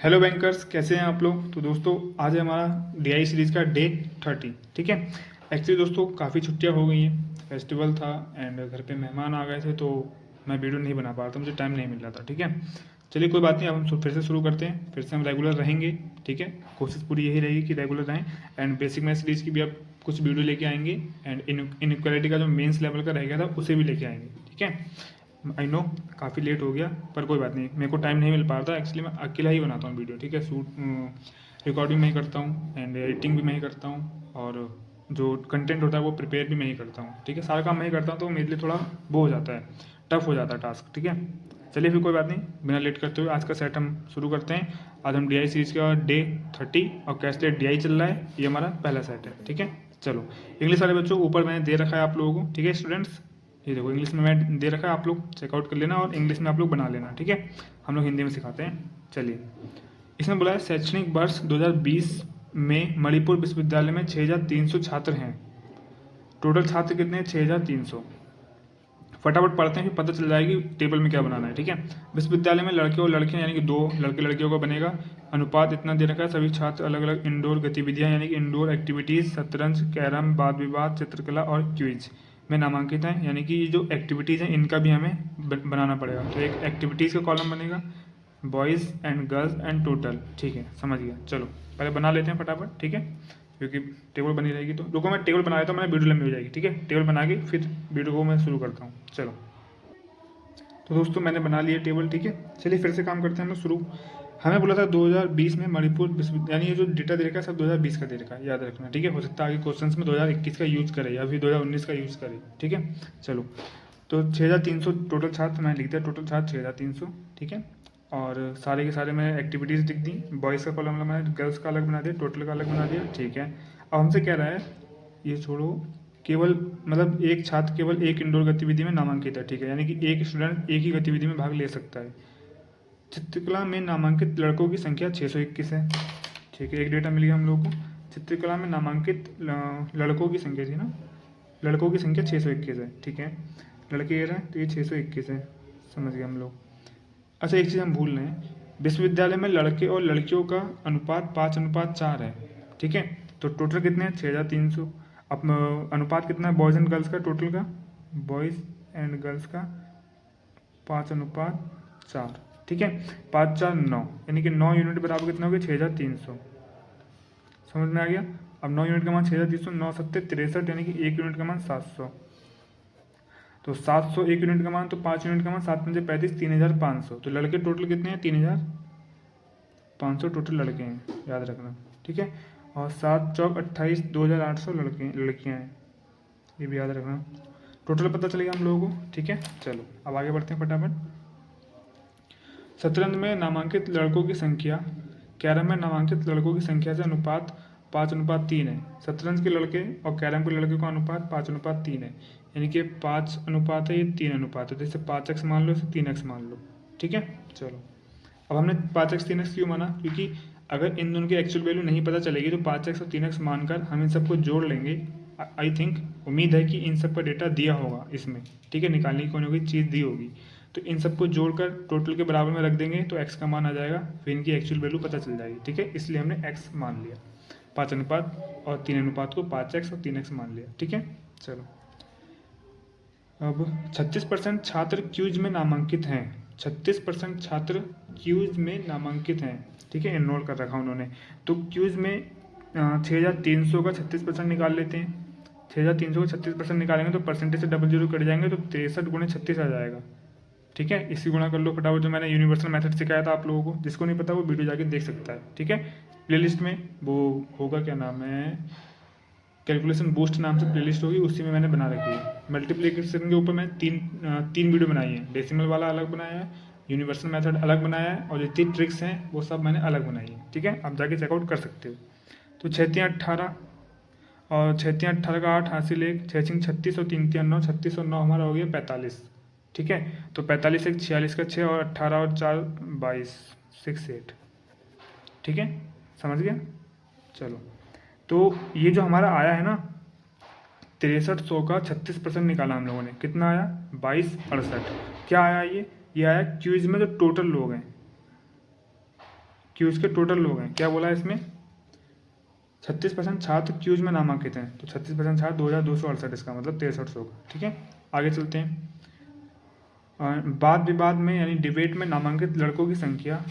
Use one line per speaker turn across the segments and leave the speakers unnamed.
Hello bankers, कैसे हैं आप लोग। तो दोस्तों आज है हमारा डीआई सीरीज़ का डे 30। ठीक है। एक्चुअली दोस्तों काफ़ी छुट्टियां हो गई हैं, फेस्टिवल था एंड घर पे मेहमान आ गए थे, तो मैं वीडियो नहीं बना पा रहा था, मुझे टाइम नहीं मिल रहा था। ठीक है, चलिए कोई बात नहीं, अब हम फिर से शुरू करते हैं, फिर से हम रेगुलर रहेंगे। ठीक है, कोशिश पूरी यही रहेगी कि रेगुलर रहें एंड बेसिक मैथ सीरीज़ की भी अब कुछ वीडियो लेके आएंगे एंड इनइक्वालिटी का जो मेंस लेवल का रह गया था उसे भी लेके आएंगे। ठीक है, आई नो काफ़ी लेट हो गया, पर कोई बात नहीं, मेरे को टाइम नहीं मिल पा रहा था। एक्चुअली मैं अकेला ही बनाता हूँ वीडियो। ठीक है, रिकॉर्डिंग मैं ही करता हूँ एंड एडिटिंग भी मैं ही करता हूँ, और जो कंटेंट होता है वो प्रिपेयर भी मैं ही करता हूँ। ठीक है, सारा काम मैं ही करता हूँ, तो मेरे लिए थोड़ा वो हो जाता है, टफ हो जाता है टास्क। ठीक है, चलिए फिर कोई बात नहीं, बिना लेट करते हुए आज का सेट हम शुरू करते हैं। आज हम डीआई सीरीज़ का डे 30 और कैसलेट डीआई चल रहा है, ये हमारा पहला सेट है। ठीक है, चलो इंग्लिश वाले बच्चों ऊपर मैंने दे रखा है आप लोगों को। ठीक है स्टूडेंट्स, ये देखो इंग्लिश में मैं दे रखा है, आप लोग चेकआउट कर लेना और इंग्लिश में आप लोग बना लेना। ठीक है, हम लोग हिंदी में सिखाते हैं। चलिए, इसमें बोला है शैक्षणिक वर्ष 2020 में मणिपुर विश्वविद्यालय में 6300 छात्र हैं। टोटल छात्र कितने हैं? 6300। फटाफट पढ़ते हैं, फिर पता चल जाएगी टेबल में क्या बनाना है। ठीक है, विश्वविद्यालय में लड़के और लड़कियां यानी कि 2 लड़के लड़कियों का बनेगा। अनुपात इतना दे रखा है, सभी छात्र अलग अलग इंडोर गतिविधियां यानी कि इंडोर एक्टिविटीज़ शतरंज, कैरम, वाद विवाद, चित्रकला और क्विज में नामांकित हैं। यानी कि ये जो एक्टिविटीज़ हैं इनका भी हमें बनाना पड़ेगा। तो एक एक्टिविटीज़ का कॉलम बनेगा, boys and girls and total. ठीक है, समझ गया। चलो पहले बना लेते हैं फटाफट। ठीक है, क्योंकि टेबल बनी रहेगी, तो रुको मैं टेबल बना लेता हूँ, मैंने वीडियो लंबी हो जाएगी। ठीक है, टेबल बना के फिर वीडियो को मैं शुरू करता हूँ। चलो, तो दोस्तों मैंने बना लिया टेबल। ठीक है, चलिए फिर से काम करते हैं हम लोग शुरू। हमें बोला था 2020 में मणिपुर विश्वविद्यालय, यानी ये जो डेटा दे रखा है सब 2020 का दे रखा है, याद रखना। ठीक है, हो सकता है आगे क्वेश्चंस में 2021 का यूज़ करे या फिर 2019 का यूज़ करे। ठीक है, चलो, तो 6300 टोटल छात्र मैं लिख दिया, टोटल छात्र 6300। ठीक है, और सारे के सारे मैंने एक्टिविटीज़ लिख दी। बॉयज़ का कॉलम मैंने गर्ल्स का अलग बना दिया, टोटल का अलग बना दिया। ठीक है, अब हमसे कह रहा है, ये छोड़ो, केवल मतलब एक छात्र केवल एक इंडोर गतिविधि में नामांकित है। ठीक है, यानी कि एक स्टूडेंट एक ही गतिविधि में भाग ले सकता है। चित्रकला में नामांकित लड़कों की संख्या 621 है। ठीक है, एक डेटा मिल गया हम लोग को। चित्रकला में नामांकित लड़कों की संख्या थी ना, लड़कों की संख्या 621 है। ठीक है, लड़के ये रहे तो ये 621 है, समझ गए हम लोग। अच्छा, एक चीज़ हम भूल रहे हैं, विश्वविद्यालय में लड़के और लड़कियों का अनुपात 5:4 है। ठीक है, तो टोटल कितने हैं? 6300। अब अनुपात कितना है बॉयज़ एंड गर्ल्स का? टोटल का बॉयज़ एंड गर्ल्स का 5:4। ठीक है, 5×4=9, यानी कि 9 यूनिट बराबर कितना हो गया? 6300। समझ में आ गया? अब 9 यूनिट का मान 6300, 9×7=63, यानी कि 1 यूनिट का मान 700। तो 700 1 यूनिट का मान, तो 5 यूनिट का मान 7×5=35, 3500। तो लड़के टोटल कितने हैं? 3500 टोटल लड़के हैं, याद रखना। ठीक है, और 7×4=28, 2800 लड़कियाँ हैं, ये भी याद रखना। टोटल पता चलेगा हम लोगों को। ठीक है, चलो अब आगे बढ़ते हैं फटाफट। शतरंज में नामांकित लड़कों की संख्या, कैरम में नामांकित लड़कों की संख्या से अनुपात 5:3 है। शतरंज के लड़के और कैरम के लड़के का अनुपात 5:3 है, यानी कि 5 अनुपात है, ये 3 अनुपात है। जैसे 5x मान लो, इसे 3x मान लो। ठीक है, चलो, अब हमने 5x 3x क्यों माना? क्योंकि अगर इन दोनों की एक्चुअल वैल्यू नहीं पता चलेगी तो 5x और 3x मानकर हम इन सबको जोड़ लेंगे। आई थिंक, उम्मीद है कि इन सब का डेटा दिया होगा इसमें। ठीक है, निकालने की कोई ना कोई चीज़ दी होगी, तो इन सबको जोड़कर टोटल के बराबर में रख देंगे तो x का मान आ जाएगा, फिर इनकी एक्चुअल वैल्यू पता चल जाएगी। ठीक है, इसलिए हमने x मान लिया, 5 अनुपात और 3 अनुपात को 5x और 3x मान लिया। ठीक है, चलो, अब 36% छात्र क्यूज में नामांकित हैं। 36% छात्र क्यूज में नामांकित हैं। ठीक है, एनरोल कर रखा उन्होंने। तो क्यूज में 6300 का 36% निकाल लेते हैं। 6300 का 36% निकालेंगे तो परसेंटेज से डबल जीरो कट जाएंगे, तो 63×36 आ जाएगा। ठीक है, इसी गुणा कर लो फटाफट, जो मैंने यूनिवर्सल मेथड सिखाया था आप लोगों को। जिसको नहीं पता वो वीडियो जाके देख सकता है। ठीक है, प्लेलिस्ट में वो होगा, क्या नाम है, कैलकुलेशन बूस्ट नाम से प्लेलिस्ट होगी, उसी में मैंने बना रखी है। मल्टीप्लिकेशन के ऊपर मैं तीन वीडियो बनाई है। डेसिमल वाला अलग बनाया है, यूनिवर्सल मेथड अलग बनाया है, और जितनी ट्रिक्स हैं वो सब मैंने अलग बनाई है। ठीक है, आप जाके चेकआउट कर सकते हो। तो 6×3=18 और 6×3=18 का 8 हासिल 1, 6×6=36 और 3×3=9, 36 और 9 हमारा हो गया 45। ठीक है, तो 45 1 46 का 6 और 18 और 4 22, 6 8। ठीक है, समझ गया। चलो, तो ये जो हमारा आया है ना 6300 का 36% निकाला हम लोगों ने, कितना आया? 2268। क्या आया ये आया क्यूज में जो टोटल लोग हैं, क्यूज के टोटल लोग हैं। क्या बोला है इसमें, 36% छात्र क्यूज में नामांकित हैं, तो 36% छात्र 2268, इसका मतलब 6300 का। ठीक है, आगे चलते हैं। वाद विवाद में यानी डिबेट में नामांकित लड़कों की संख्या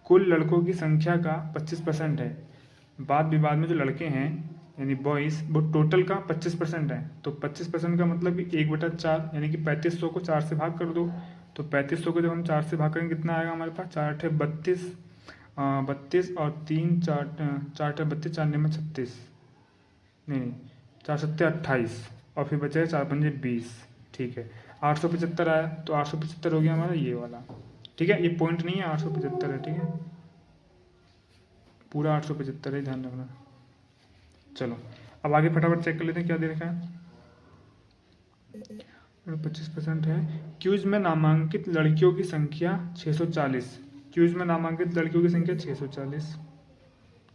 कुल लड़कों की संख्या का 25% है। वाद विवाद में जो लड़के हैं यानी बॉयज़, वो टोटल का 25% है। तो 25% का मतलब कि 1/4 यानी कि 3500 को 4 से भाग कर दो। तो 3500 को जब हम 4 से भाग करेंगे कितना आएगा हमारे पास, 4 8 32, 32 और 3 4 4 8 32, 4 9 36, नहीं 4 7 28 और फिर बचेगा 4 5 20। ठीक है, 875 आया, तो 875 हो गया हमारा ये वाला। ठीक है, ये पॉइंट नहीं है, 875 है। ठीक है, पूरा 875 है, ध्यान रखना। चलो अब आगे फटाफट चेक कर लेते हैं क्या दे रखा है। 25% है। क्यूज में नामांकित लड़कियों की संख्या 640, क्यूज में नामांकित लड़कियों की संख्या 640।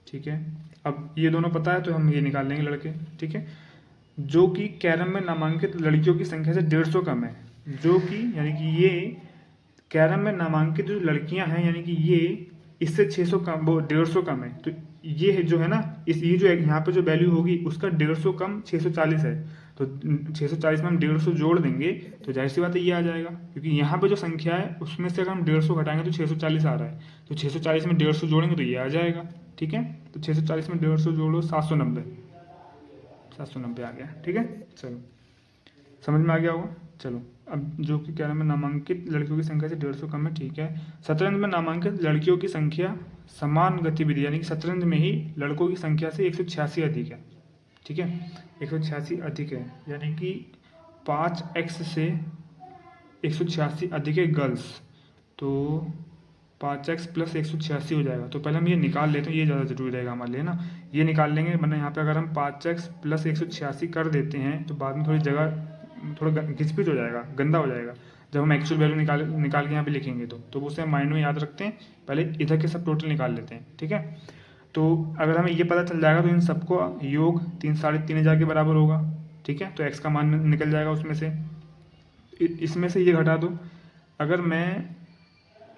ठीक है, अब ये दोनों पता है तो हम ये निकाल लेंगे लड़के। ठीक है, जो कि कैरम में नामांकित लड़कियों की संख्या से 150 कम है, जो कि यानी कि ये कैरम में नामांकित जो लड़कियां हैं यानी कि ये इससे 600 कम, वो 150 कम है। तो ये जो है ना, इस ये जो यहाँ पे जो वैल्यू होगी उसका 150 कम 640 है। तो 640 में हम 150 जोड़ देंगे तो जाहिर सी बात है ये आ जाएगा, क्योंकि यहाँ पे जो संख्या है उसमें से अगर हम 150 घटाएंगे तो 640 आ रहा है। तो 640 में 150 जोड़ेंगे तो ये आ जाएगा। ठीक है, तो 640 में 150 जोड़ो 790, 790 आ गया। ठीक है, चलो समझ में आ गया होगा। चलो अब जो कि कैरम में नामांकित लड़कियों की संख्या से 150 कम है। ठीक है, शतरंज में नामांकित लड़कियों की संख्या समान गतिविधि यानी कि शतरंज में ही लड़कों की संख्या से 186 अधिक है। ठीक है, 186 अधिक है यानी कि 5x से 186 अधिक है गर्ल्स, तो 5x प्लस 186 हो जाएगा। तो पहले हम ये निकाल लेते हैं, ये ज़्यादा जरूरी रहेगा हमारे लिए ना, ये निकाल लेंगे। वरना यहाँ पे अगर हम 5x प्लस 186 कर देते हैं तो बाद में थोड़ी जगह थोड़ा घिचपिच हो जाएगा, गंदा हो जाएगा जब हम एक्चुअल वैल्यू निकाल के यहाँ पे लिखेंगे। तो उसे हम माइंड में याद रखते हैं, पहले इधर के सब टोटल निकाल लेते हैं। ठीक है, तो अगर हमें ये पता चल जाएगा तो इन सबको योग 3,500 के बराबर होगा। ठीक है, तो x का मान निकल जाएगा उसमें से। इसमें से ये घटा दो, अगर मैं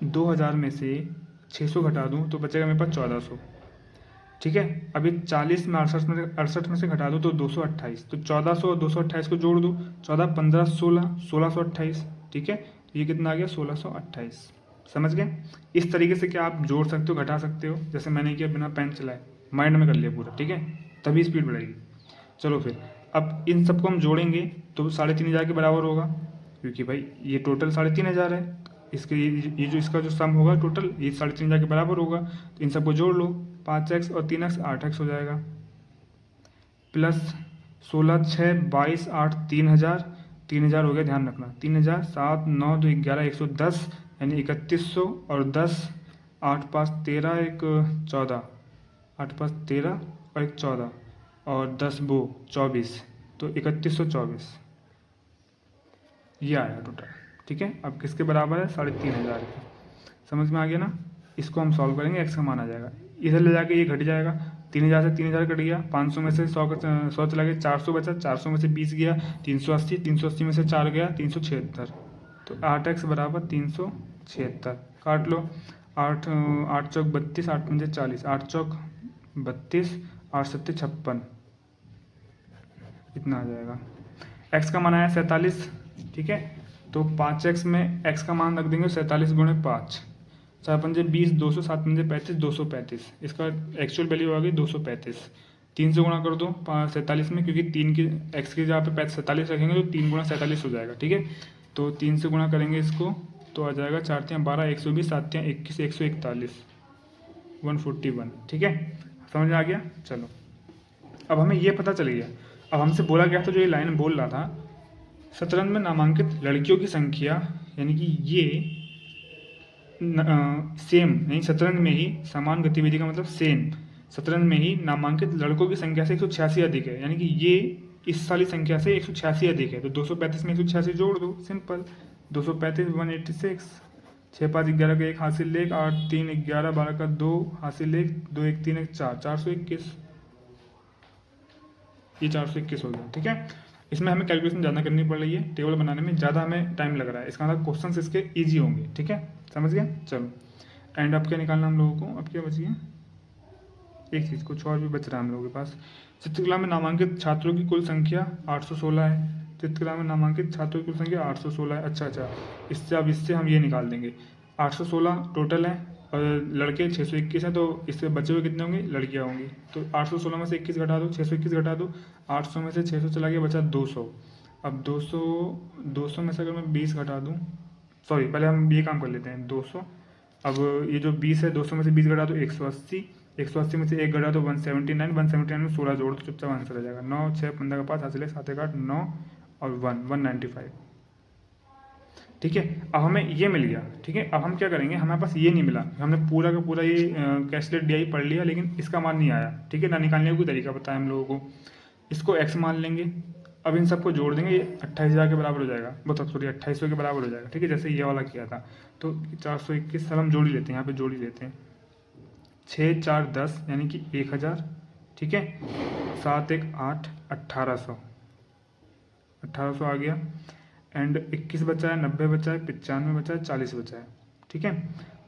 2000 में से 600 घटा दूँ तो बचेगा मेरे पास 1400। ठीक है, अभी 40 में 68 में से घटा दो तो 228, तो 1400 और 228 को जोड़ दो, 14 15 16 1628। ठीक है, तो ये कितना आ गया 1628। समझ गए, इस तरीके से क्या आप जोड़ सकते हो, घटा सकते हो, जैसे मैंने किया बिना पेन चलाए, माइंड में कर लिया पूरा। ठीक है, तभी स्पीड बढ़ेगी। चलो फिर अब इन सबको हम जोड़ेंगे तो 3500 के बराबर होगा, क्योंकि भाई ये टोटल 3500 है, इसके ये जो इसका जो सम होगा टोटल ये 3500 के बराबर होगा। तो इन सबको जोड़ लो, 5x और 3x 8x हो जाएगा, प्लस 16 6 22 8 3000, 3000 हो गया, ध्यान रखना 3000 7 9 2 11 110 यानी 3100 और 10 8 5 13 1 14, 8 5 13 और 1 14 और 10 वो 24, तो 3124 ये आया टोटल। ठीक है, अब किसके बराबर है 3500 के। समझ में आ गया ना, इसको हम सॉल्व करेंगे, एक्स का मान आ जाएगा, इधर ले जाके ये घट जाएगा, 3000 से 3000 कट गया, 500 में से 100 चला गया, 400 बचा, 400 में से 20 गया, 380, 380 में से 4 गया, 376। तो 8x बराबर 376, काट लो, 8 8 चौक 32, 8 पंजे 40, 8 चौक 32, 8 सत्ते 56, इतना आ जाएगा। x का मान आया 47। ठीक है, तो 5x में x का मान रख देंगे 47 गुणे 5, 4 पंजे 20, 200, 7 पंजे 35, 235, इसका एक्चुअल वैल्यू आ गई 235। 3 से गुणा कर दो 47 में, क्योंकि 3 की x की जगह पे 47 रखेंगे तो 3 गुणा 47 हो जाएगा। ठीक है, तो 3 से गुणा करेंगे इसको तो आ जाएगा 4 3 12, 120, 7 21, 141, 141। ठीक है, समझ में आ गया। चलो अब हमें ये पता चल गया, अब हमसे बोला गया था, जो ये लाइन बोल रहा था, शतरंज में नामांकित लड़कियों की संख्या यानी कि ये सेम यानी शतरंज में ही समान गतिविधि का मतलब सेम, शतरंज में ही नामांकित लड़कों की संख्या से 186 अधिक है, यानी कि ये इस वाली संख्या से 186 अधिक है। तो 235 में 186 जोड़ दो, सिंपल, 235 186, 6 5 11 का 1 हासिल 1, 8 3 11 12 का 2 हासिल 1, 2 1 3 1 4, 421, ये 421 हो गया। ठीक है, इसमें हमें कैलकुलेशन ज़्यादा करनी पड़ रही है, टेबल बनाने में ज़्यादा हमें टाइम लग रहा है, इसका मतलब क्वेश्चन इसके ईजी होंगे। ठीक है, समझ गए। चलो एंड अब क्या निकालना हम लोगों को, अब क्या बच गया, एक चीज़ कुछ और भी बच रहा है हम लोगों के पास। चित्रकला में नामांकित छात्रों की कुल संख्या 816 है। चित्रकला में नामांकित छात्रों की कुल संख्या 816 है। अच्छा, इससे अब इससे हम ये निकाल देंगे, 816 टोटल है और लड़के 621 हैं, तो इससे बचे हुए कितने होंगे, लड़कियां होंगी। तो 816 में से 21 घटा दो, 621 घटा दो, 800 में से 600 चला गया, बचा 200। अब 200 में से अगर मैं 20 घटा दूँ, सॉरी पहले हम ये काम कर लेते हैं, 200। अब ये जो 20 है, 200 में से 20 घटा दो 180, 180 में से एक घटा दो 179, 179 में 16 जोड़ तो चुपचाप आंसर आ जाएगा। 9 6 15 का 5 हासिल है, 7 1 8 9 और 195। ठीक है, अब हमें ये मिल गया। ठीक है, अब हम क्या करेंगे, हमारे पास ये नहीं मिला, हमने पूरा का पूरा ये कैलकुलेट डीआई पढ़ लिया, लेकिन इसका मान नहीं आया। ठीक है ना, निकालने का कोई तरीका बताया हम लोगों को, इसको x मान लेंगे। अब इन सबको जोड़ देंगे, ये 28,000 के बराबर हो जाएगा, मतलब सॉरी 2800 के बराबर हो जाएगा। ठीक है, जैसे ये वाला किया था। तो 421 सर हम जोड़ ही लेते हैं, यहाँ पे जोड़ ही लेते हैं, 6 4 10 यानी कि 1000। ठीक है, 7 1 8 1800, 1800 आ गया। एंड 21 बचा है, 90 बचा है, 95 बचा है, 40 बचा है। ठीक है,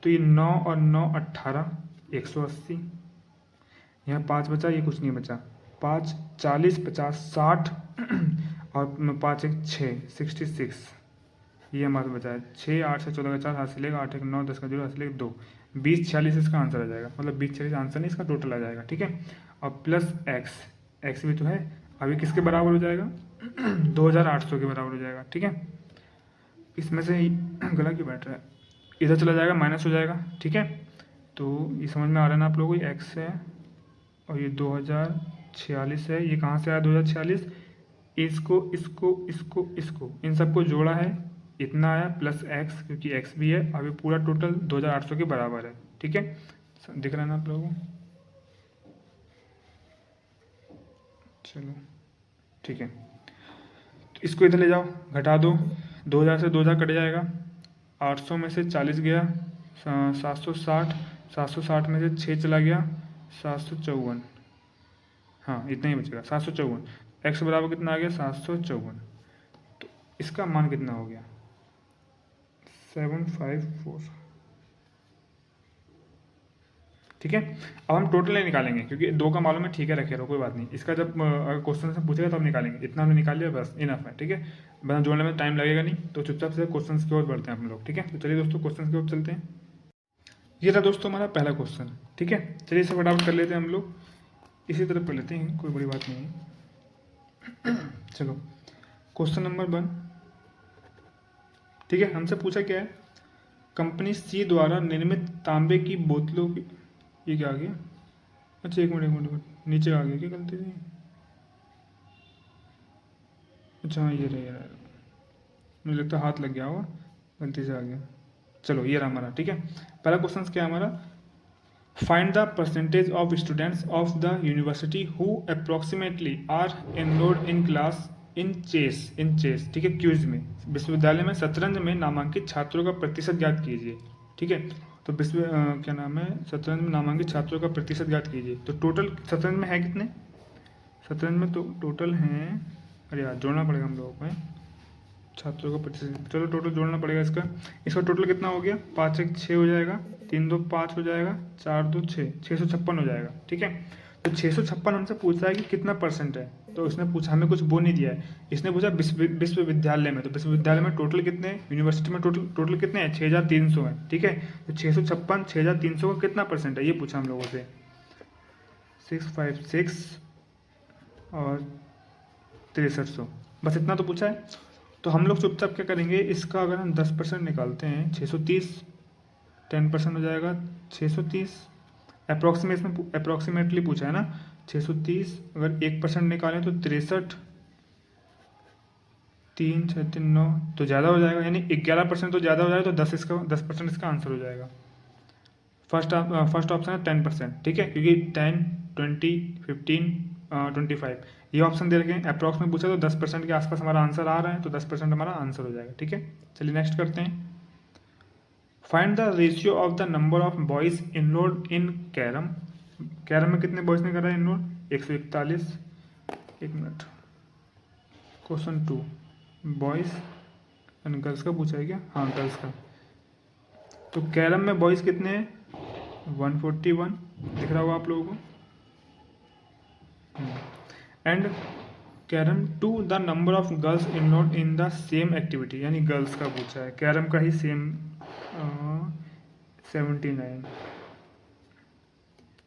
तो ये 9 और 9 18 180, यहाँ 5 बचा, ये कुछ नहीं बचा, 5 40 50 60 और 5 1 6 66, ये हमारे बचा है। 6 8 से 14 का 4 हासिल 8 1 9 10 का 0 हासिल 2, 20 46 इसका आंसर आ जाएगा, मतलब 20 46 आंसर नहीं, इसका टोटल आ जाएगा। ठीक है, और प्लस एक्स भी तो है, अभी किसके बराबर हो जाएगा 2800 के बराबर हो जाएगा। ठीक है, इसमें से गला क्यों बैठ रहा है, इधर चला जाएगा, माइनस हो जाएगा। ठीक है, तो ये समझ में आ रहा है ना आप लोगों को, एक्स है और ये 2046 है, ये कहाँ से आया 2046, इसको इसको इसको इसको इन सबको जोड़ा है, इतना आया प्लस एक्स, क्योंकि एक्स भी है। अभी पूरा टोटल 2800 के बराबर है। ठीक है, दिख रहा है ना आप लोगों को, चलो ठीक है, तो इसको इधर ले जाओ, घटा दो, 2000 से 2000 कट जाएगा, 800 में से 40 गया, 760, 760 में से 6 चला गया, 754, हाँ इतना ही बचेगा 754। एक्स बराबर कितना आ गया 754, तो इसका मान कितना हो गया 754। ठीक है, अब हम टोटल नहीं निकालेंगे, क्योंकि 2 का मालूम है, ठीक है रखे रहो, कोई बात नहीं। इसका जब अगर क्वेश्चन से पूछेगा तब निकालेंगे, इतना हमने निकाल लिया बस इनफ है। ठीक है, बना जोड़ने में टाइम लगेगा नहीं, तो चुपचाप से क्वेश्चन की ओर बढ़ते हैं हम लोग। ठीक है, तो चलिए दोस्तों क्वेश्चन की ओर चलते हैं। ये था दोस्तों हमारा पहला क्वेश्चन। ठीक है, चलिए इसे फटाफट कर लेते हैं हम लोग, इसी तरह कर लेते हैं, कोई बड़ी बात नहीं है। चलो क्वेश्चन नंबर 1। ठीक है, हमसे पूछा क्या है, कंपनी सी द्वारा निर्मित तांबे की बोतलों की, ये क्या आ गया, अच्छा एक मिनट नीचे आ गया क्या गलती से, अच्छा हाँ ये रहा, मुझे लगता है हाथ लग गया होगा, गलती से आ गया। चलो ये रहा हमारा। ठीक है, पहला क्वेश्चन क्या है हमारा, find the percentage of students of the university who approximately are enrolled in class in chess. ठीक है, क्यूज में विश्वविद्यालय में शतरंज में नामांकित छात्रों का प्रतिशत ज्ञात कीजिए। ठीक है, तो क्या नाम है, शतरंज में नामांकित छात्रों का प्रतिशत ज्ञात कीजिए। तो टोटल शतरंज में है कितने, शतरंज में तो टोटल हैं, अरे यार जोड़ना पड़ेगा हम लोगों को, छात्रों का प्रतिशत, चलो टोटल जोड़ना पड़ेगा इसका टोटल कितना हो गया, 5 1 6 हो जाएगा, 3 2 5 हो जाएगा, 4 2 6 656 हो जाएगा। ठीक है, तो 656 हमसे पूछा है कि कितना परसेंट है, तो इसने पूछा, हमें कुछ वो नहीं दिया है, इसने पूछा विश्वविद्यालय में, तो विश्वविद्यालय में टोटल कितने, यूनिवर्सिटी में टोटल कितने हैं 6300 है। ठीक है, तो 656 6300 का कितना परसेंट है, ये पूछा हम लोगों से, 656 और 6300, बस इतना तो पूछा है। तो हम लोग चुपचाप क्या करेंगे, इसका अगर हम 10% निकालते हैं 630, 10% हो जाएगा 630, अप्रोक्सीमेटली पूछा है ना, 630 अगर 1% निकालें तो 63, 3 6 3 9, तो ज़्यादा हो जाएगा, यानी 11% तो ज़्यादा हो जाएगा, तो 10% इसका आंसर हो जाएगा। फर्स्ट ऑप्शन है 10%। ठीक है, क्योंकि 10 20 15 25 ये ऑप्शन दे रखे हैं, अप्रॉक्स में पूछा तो 10% के आसपास हमारा आंसर आ रहा है, तो 10% हमारा आंसर हो जाएगा। ठीक है, चलिए नेक्स्ट करते हैं, find the ratio of the number of boys enrolled in carrom. Carrom में कितने बॉयज ने करा है इनरोल, 141। एक minute, question 2 boys and girls का पूछा है क्या, हाँ गर्ल्स का। तो कैरम में बॉयज कितने हैं 141 दिख रहा होगा आप लोगों को। And carom to the number of girls enrolled in the same activity, यानी गर्ल्स का पूछा है, कैरम का ही सेम 79।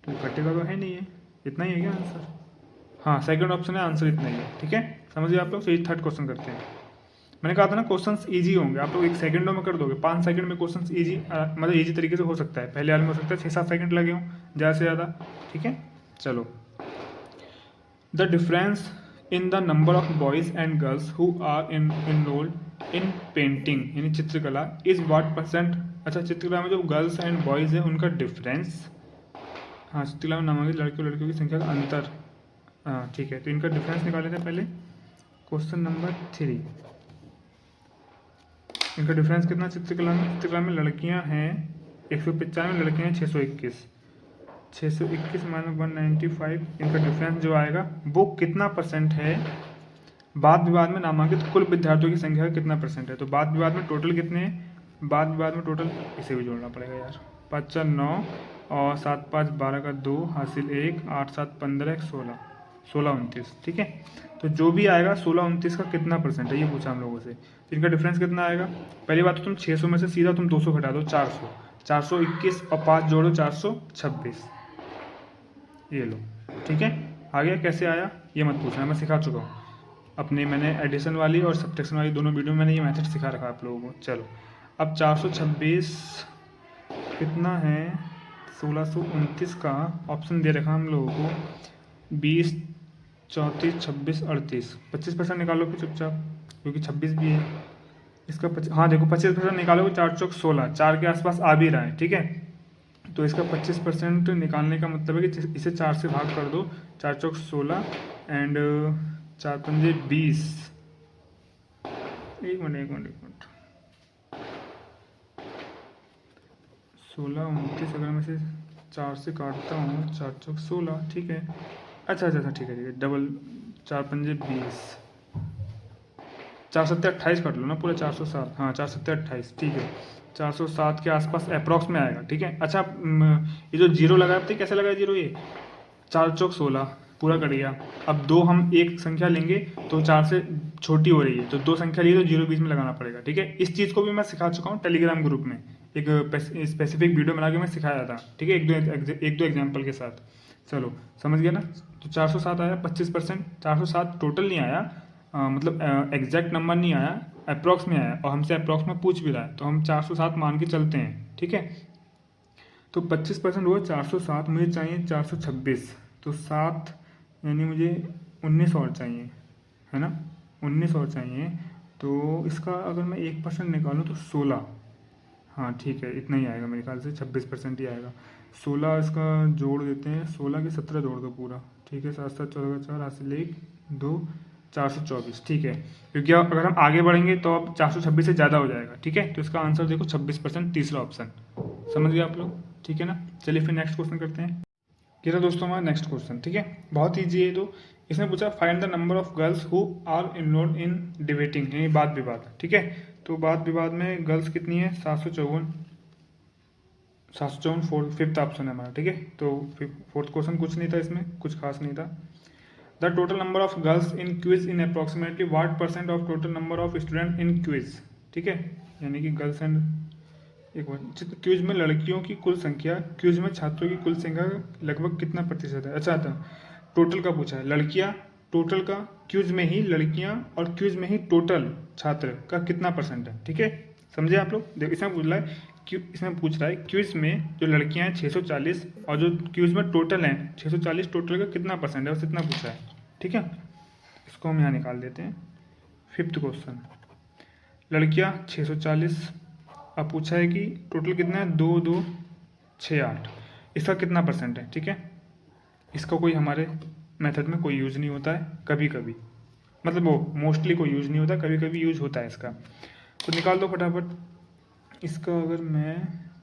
तो कटेगा तो है नहीं है, इतना ही है क्या आंसर? हाँ, सेकंड ऑप्शन है, आंसर इतना ही है। ठीक है, समझिए आप लोग। तो ये थर्ड क्वेश्चन करते हैं। मैंने कहा था ना क्वेश्चंस इजी होंगे, आप लोग 1 सेकंडों में कर दोगे। 5 सेकंड में क्वेश्चंस इजी, मतलब इजी तरीके से हो सकता है। पहले वाले में हो सकता है 6-7 सेकंड लगे हों ज़्यादा से ज़्यादा। ठीक है, चलो। The difference in the number of boys and girls who are enrolled in painting, यानी चित्रकला, इज व्हाट परसेंट। अच्छा, चित्रकला में जो गर्ल्स एंड बॉयज़ हैं उनका डिफरेंस, हाँ, चित्रकला में नामांकित लड़कियों की संख्या का अंतर। हाँ ठीक है, तो इनका डिफरेंस निकाल लेते हैं पहले। क्वेश्चन नंबर 3, इनका डिफरेंस कितना चित्रकला में? चित्रकला में लड़कियां हैं 195, लड़कियां हैं 621। 621 माइनस 195, इनका डिफरेंस जो आएगा वो कितना परसेंट है? वाद विवाद में नामांकित कुल विद्यार्थियों की संख्या का कितना परसेंट है? तो वाद विवाद में टोटल कितने हैं? वाद विवाद में टोटल, इसे भी जोड़ना पड़ेगा यार। 5 4 9 और 7 5 12 का 2 हासिल 1, 8 7 15 16, 16 29। ठीक है, तो जो भी आएगा 16 29 का कितना परसेंट है, ये पूछा हम लोगों से। तो इनका डिफरेंस कितना आएगा? पहली बात तो तुम 600 में से सीधा तुम 200 घटा दो, 400, 421 और 5 जोड़ो 426, ये लो। ठीक है, आ गया? कैसे आया ये मत पूछना, मैं सिखा चुका हूँ अपने, मैंने एडिशन वाली और सब्ट्रैक्शन वाली दोनों वीडियो में मैंने ये मेथड सिखा रखा है आप लोगों को। चलो, अब 426 कितना है? 1629 का ऑप्शन दे रखा हम लोगों को, 20 34 26 38, 25% निकालो फिर चुपचाप, क्योंकि 26 भी है इसका। हाँ देखो, 25% निकालोगे 4 चौक 16, 4 के आसपास आ भी रहा है। ठीक है, तो इसका 25% निकालने का मतलब है कि इसे 4 से भाग कर दो, 4 चौक 16 एंड 4 पंजे 20। एक मिनट 16 29, अगर मैं इसे 4 से काटता हूँ, 4 चौक 16। ठीक है, अच्छा ठीक है, डबल 4 पंजे 20, 4 सत्ते 28 काट लो ना पूरा, 407। हाँ 4 सत्ते 28, ठीक है, 407 के आसपास अप्रॉक्स में आएगा। ठीक है, अच्छा ये जो जीरो लगाया, पता कैसे लगाया जीरो? ये 4 चौक 16 पूरा कट गया। अब दो हम एक संख्या लेंगे तो 4 से छोटी हो रही है, तो 2 संख्या लिए तो जीरो बीच में लगाना पड़ेगा। ठीक है, इस चीज़ को भी मैं सिखा चुका हूँ टेलीग्राम ग्रुप में, एक स्पेसिफिक वीडियो बना के मैं सिखाया था। ठीक है, एक दो एग्जाम्पल के साथ। चलो समझ गया ना? तो 407 आया 25%, 407 टोटल नहीं आया, मतलब एग्जैक्ट नंबर नहीं आया, अप्रॉक्स में आया, और हमसे अप्रॉक्स में पूछ भी रहा है, तो हम 407 मान के चलते हैं। ठीक है, तो 25% हुआ 407, मुझे चाहिए 426, तो 7 यानी मुझे 19 और चाहिए, है ना? 19 और चाहिए, तो इसका अगर मैं 1% निकालूँ तो 16। हाँ ठीक है, इतना ही आएगा मेरे ख्याल से, 26% ही आएगा। 16 इसका जोड़ देते हैं, 16 के 17 जोड़ दो पूरा। ठीक है, 7 7 14 4 हासिल 1 2 424। ठीक है, क्योंकि अगर हम आगे बढ़ेंगे तो अब 426 से ज़्यादा हो जाएगा। ठीक है, तो इसका आंसर देखो 26%, तीसरा ऑप्शन। समझ गए आप लोग? ठीक है ना? चलिए फिर नेक्स्ट क्वेश्चन करते हैं। ये रहा दोस्तों हमारा नेक्स्ट क्वेश्चन। ठीक है, बहुत ईजी है। तो इसने पूछा find the number of girls who are enrolled in debating, यानी वाद विवाद। ठीक है, तो वाद विवाद में गर्ल्स कितनी है? 754, 754 फिफ्थ ऑप्शन है हमारा। ठीक है, तो फोर्थ क्वेश्चन कुछ नहीं था इसमें, कुछ खास नहीं था। The total number of girls in quiz in approximately what percent of total number of student in quiz. ठीक है, यानी कि गर्ल्स एंड, एक बार, क्विज में लड़कियों की कुल संख्या, क्विज में छात्रों की कुल संख्या लगभग कितना प्रतिशत है? अच्छा था, टोटल का पूछा है, लड़कियां टोटल का, क्विज में ही लड़कियां और क्विज में ही टोटल छात्र का कितना परसेंट है। ठीक है, समझे आप लोग? देखो इसमें पूछ रहा है, इसमें पूछ रहा है क्विज में जो लड़कियां हैं 640 और जो क्विज में टोटल हैं 640, टोटल का कितना परसेंट है, बस इतना पूछा है। ठीक है, इसको हम यहाँ निकाल देते हैं। फिफ्थ क्वेश्चन, लड़कियां 640, अब पूछा है कि टोटल कितना है, 2 2 6 8, इसका कितना परसेंट है। ठीक है, इसका कोई हमारे मेथड में कोई यूज़ नहीं होता है, कभी कभी, मतलब वो मोस्टली कोई यूज़ नहीं होता, कभी कभी यूज़ होता है इसका, तो निकाल दो फटाफट। इसका अगर मैं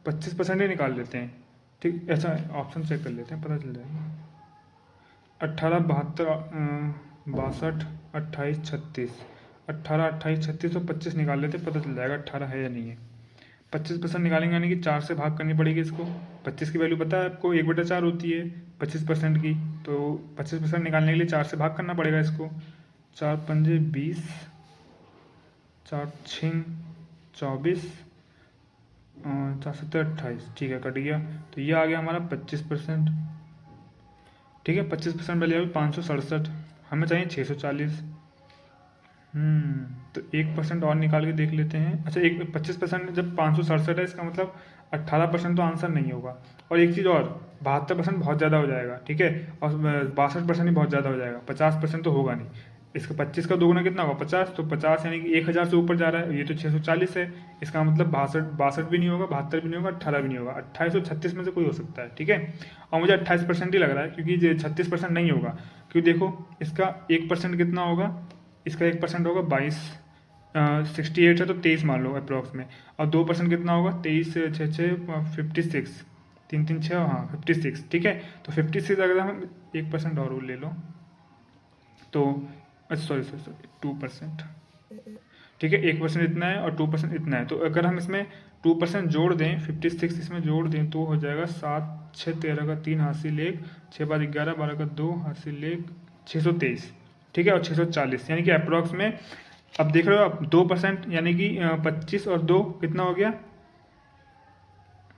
25% ही निकाल लेते हैं। ठीक, ऐसा ऑप्शन चेक कर लेते हैं, पता चल जाएगा। 18 72 62 28 36, 18 28 36 तो 25 निकाल लेते, पता चल जाएगा 18 है या नहीं है। 25% निकालेंगे यानी कि 4 से भाग करनी पड़ेगी इसको। 25 की वैल्यू पता है आपको, 1/4 होती है 25% की, तो 25% निकालने के लिए 4 से भाग करना पड़ेगा इसको। 4 पंजे 20, 4 छिंग 24, 4 सत्तर 28, ठीक है, कट गया। तो ये आ गया हमारा 25%। ठीक है, 25% वैल्यू 567, हमें चाहिए 640। तो 1% और निकाल के देख लेते हैं। अच्छा, एक 25% जब 567 है, इसका मतलब 18% तो आंसर नहीं होगा। और एक चीज़ और, 72% बहुत ज़्यादा हो जाएगा, ठीक है, और 62% ही बहुत ज़्यादा हो जाएगा, 50% तो होगा नहीं। इसका 25 का दोगुना कितना होगा 50, तो 50 यानी कि 1000 से ऊपर जा रहा है, ये तो 640 है। इसका मतलब 62 भी नहीं होगा, 72 भी नहीं होगा, 18 भी नहीं होगा, 28 और 36 में से कोई हो सकता है, ठीक है। और मुझे 28% ही लग रहा है, क्योंकि 36% नहीं होगा, क्योंकि देखो इसका 1% कितना होगा, इसका 1% होगा 22, 68 है तो 23 मान लो अप्रॉक्स में। और 2% कितना होगा, 23 6 6 56, 3 3 6, हाँ 56, ठीक है। तो 56 अगर हम 1% और ले लो तो, अच्छा सॉरी सॉरी सॉरी 2%, ठीक है, 1% इतना है और 2% इतना है। तो अगर हम इसमें 2% जोड़ दें, 56 इसमें जोड़ दें, तो हो जाएगा 7 6 13 का 3 हासिल 1, 6 5 11 12 का 2 हासिल 1, 623, ठीक है, और 640, यानी कि अप्रॉक्स में। अब देख रहे हो आप 2% यानी कि 25 और 2 कितना हो गया